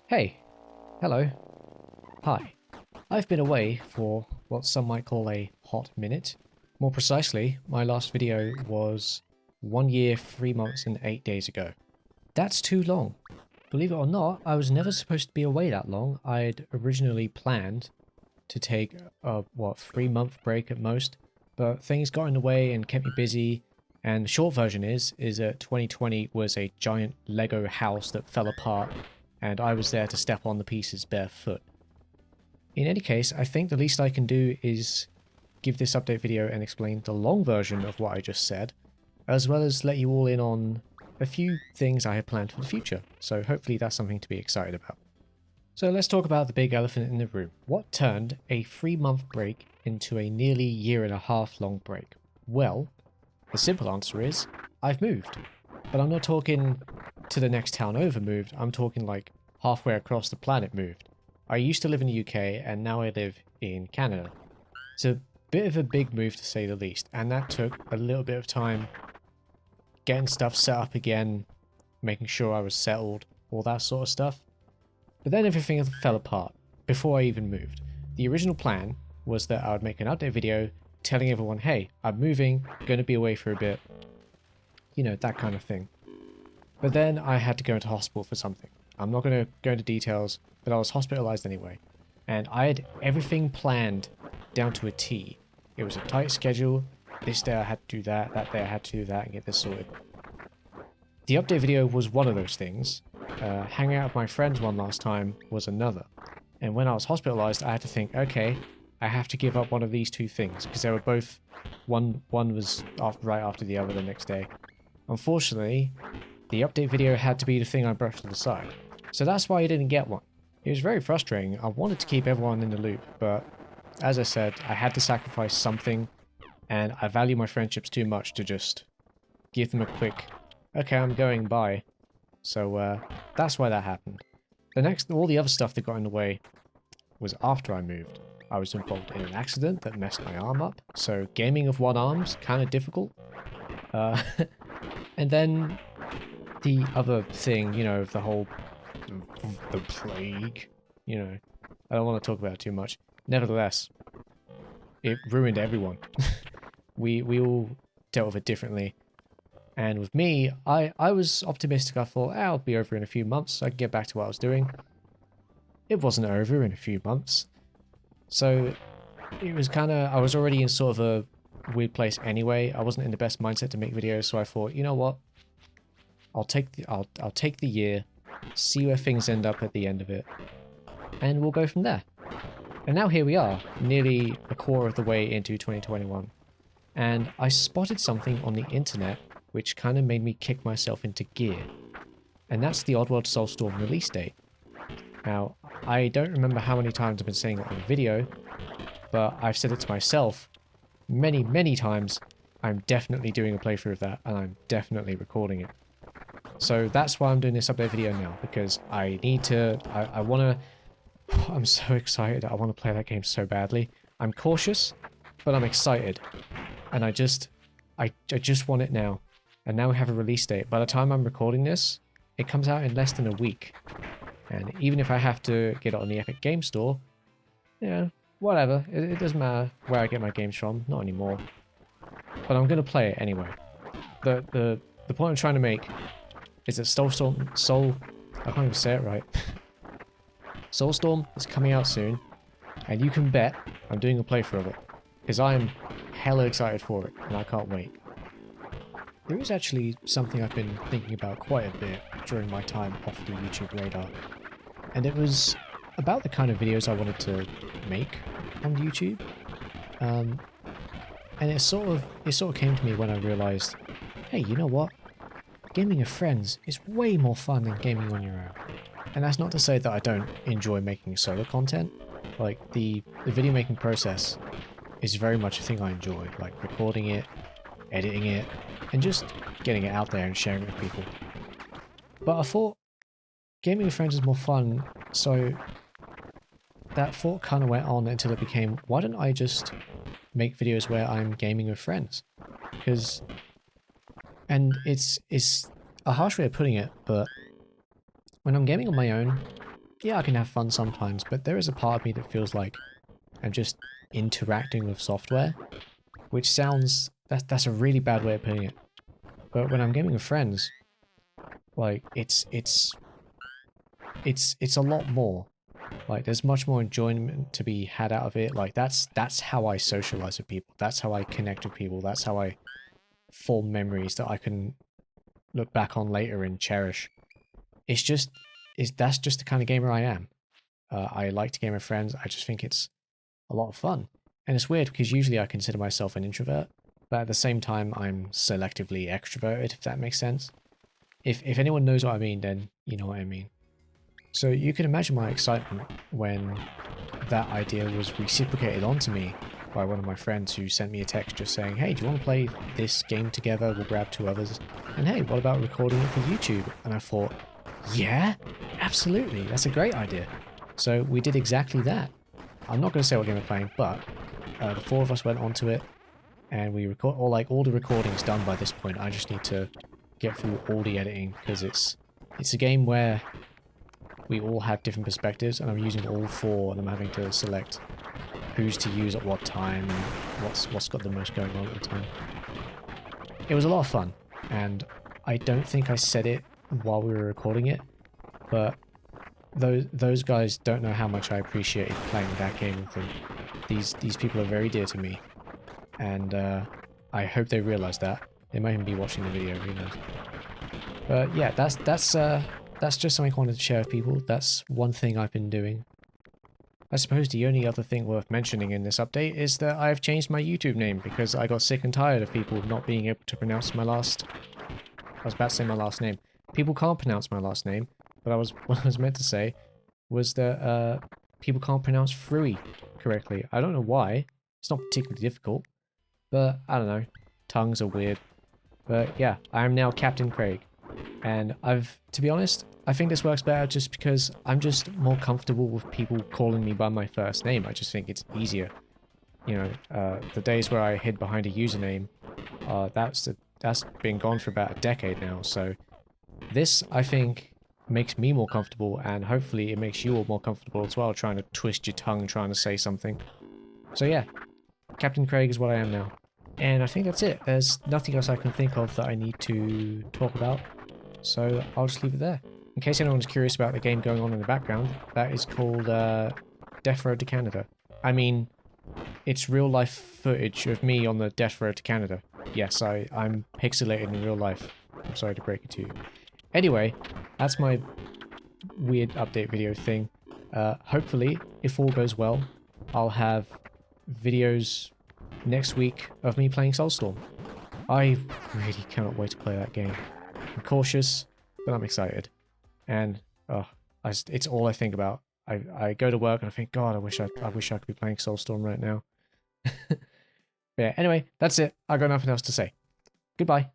Hey, hello, hi. I've been away for what some might call a hot minute. More precisely, my last video was 1 year, 3 months and 8 days ago. That's too long. Believe it or not, I was never supposed to be away that long. I'd originally planned to take a, 3 month break at most, but things got in the way and kept me busy. And the short version is that 2020 was a giant Lego house that fell apart, and I was there to step on the pieces barefoot. In any case, I think the least I can do is give this update video and explain the long version of what I just said, as well as let you all in on a few things I have planned for the future, so hopefully that's something to be excited about. So let's talk about the big elephant in the room. What turned a 3 month break into a nearly year-and-a-half long break? Well, the simple answer is, I've moved. But I'm not talking to the next town over moved, I'm talking like halfway across the planet moved. I used to live in the UK and now I live in Canada. It's a bit of a big move to say the least, and that took a little bit of time getting stuff set up again, making sure I was settled, all that sort of stuff. But then everything fell apart before I even moved. The original plan was that I would make an update video telling everyone, hey, I'm moving, going to be away for a bit, you know, that kind of thing. But then I had to go into hospital for something. I'm not going to go into details, but I was hospitalized anyway. And I had everything planned down to a T. It was a tight schedule. This day I had to do that, that day I had to do that and get this sorted. The update video was one of those things. Hanging out with my friends one last time was another. And when I was hospitalized, I had to think, okay, I have to give up one of these two things, because they were both, one was right after the other the next day. Unfortunately, the update video had to be the thing I brushed to the side. So that's why I didn't get one. It was very frustrating. I wanted to keep everyone in the loop, but as I said, I had to sacrifice something, and I value my friendships too much to just give them a quick, okay, I'm going, bye. So that's why that happened. All the other stuff that got in the way was after I moved. I was involved in an accident that messed my arm up, so gaming of one arm's kind of difficult. And then the other thing, you know, the plague, you know, I don't want to talk about it too much. Nevertheless, it ruined everyone. we all dealt with it differently. And with me, I was optimistic. I thought, I'll be over in a few months. I can get back to what I was doing. It wasn't over in a few months. So it was kind of, I was already in sort of a weird place anyway. I wasn't in the best mindset to make videos, so I thought, you know what? I'll take the year, see where things end up at the end of it, and we'll go from there. And now here we are, nearly a quarter of the way into 2021. And I spotted something on the internet which kind of made me kick myself into gear. And that's the Oddworld Soulstorm release date. Now, I don't remember how many times I've been saying it on the video, but I've said it to myself many, many times. I'm definitely doing a playthrough of that, and I'm definitely recording it. So that's why I'm doing this update video now, because I need to, I want to, I'm so excited, I want to play that game so badly. I'm cautious, but I'm excited. And I just want it now. And now we have a release date. By the time I'm recording this, it comes out in less than a week. And even if I have to get it on the Epic Game Store, yeah, whatever. It doesn't matter where I get my games from, not anymore. But I'm going to play it anyway. The point I'm trying to make is that I can't even say it right. Soulstorm is coming out soon, and you can bet I'm doing a playthrough of it, because I'm hella excited for it, and I can't wait. There is actually something I've been thinking about quite a bit during my time off the YouTube radar, and it was about the kind of videos I wanted to make on YouTube. And it sort of came to me when I realized, hey, you know what? Gaming with friends is way more fun than gaming on your own. And that's not to say that I don't enjoy making solo content. Like, the video making process is very much a thing I enjoy, like recording it, editing it, and just getting it out there and sharing it with people. But I thought gaming with friends is more fun, so that thought kind of went on until it became, why don't I just make videos where I'm gaming with friends? Because, and it's a harsh way of putting it, but when I'm gaming on my own, yeah, I can have fun sometimes, but there is a part of me that feels like I'm just interacting with software, which sounds, that's a really bad way of putting it. But when I'm gaming with friends, like it's a lot more. Like there's much more enjoyment to be had out of it. Like that's how I socialize with people. That's how I connect with people. That's how I form memories that I can look back on later and cherish. It's just that's just the kind of gamer I am. I like to game with friends. I just think it's a lot of fun. And it's weird because usually I consider myself an introvert, but at the same time I'm selectively extroverted, if that makes sense. If anyone knows what I mean, then you know what I mean. So you can imagine my excitement when that idea was reciprocated onto me by one of my friends who sent me a text just saying, hey, do you want to play this game together? We'll grab 2 others. And hey, what about recording it for YouTube? And I thought, yeah, absolutely. That's a great idea. So we did exactly that. I'm not going to say what game we're playing, but the 4 of us went onto it and we record, or like all the recording's done by this point. I just need to get through all the editing because it's a game where we all have different perspectives and I'm using all 4 and I'm having to select who's to use at what time and what's got the most going on at the time. It was a lot of fun, and I don't think I said it while we were recording it, but those guys don't know how much I appreciated playing that game with them. These people are very dear to me, and I hope they realize that. They might even be watching the video, who knows. But yeah, that's just something I wanted to share with people. That's one thing I've been doing. I suppose the only other thing worth mentioning in this update is that I've changed my YouTube name because I got sick and tired of people not being able to pronounce my last... I was about to say my last name. People can't pronounce my last name, but what I was meant to say was that people can't pronounce Fruy correctly. I don't know why. It's not particularly difficult, but I don't know. Tongues are weird. But yeah, I am now Captain Craig. And to be honest, I think this works better just because I'm just more comfortable with people calling me by my first name. I just think it's easier. You know, the days where I hid behind a username, that's been gone for about a decade now. So this, I think, makes me more comfortable, and hopefully it makes you all more comfortable as well, trying to twist your tongue, trying to say something. So yeah, Captain Craig is what I am now. And I think that's it. There's nothing else I can think of that I need to talk about. So I'll just leave it there. In case anyone's curious about the game going on in the background, that is called Death Road to Canada. I mean, it's real life footage of me on the Death Road to Canada. Yes, I'm pixelated in real life. I'm sorry to break it to you. Anyway, that's my weird update video thing. Hopefully, if all goes well, I'll have videos next week of me playing Soulstorm. I really cannot wait to play that game. I'm cautious, but I'm excited. And it's all I think about. I go to work and I think, God, I wish I could be playing Soulstorm right now. But yeah, anyway, that's it. I got nothing else to say. Goodbye.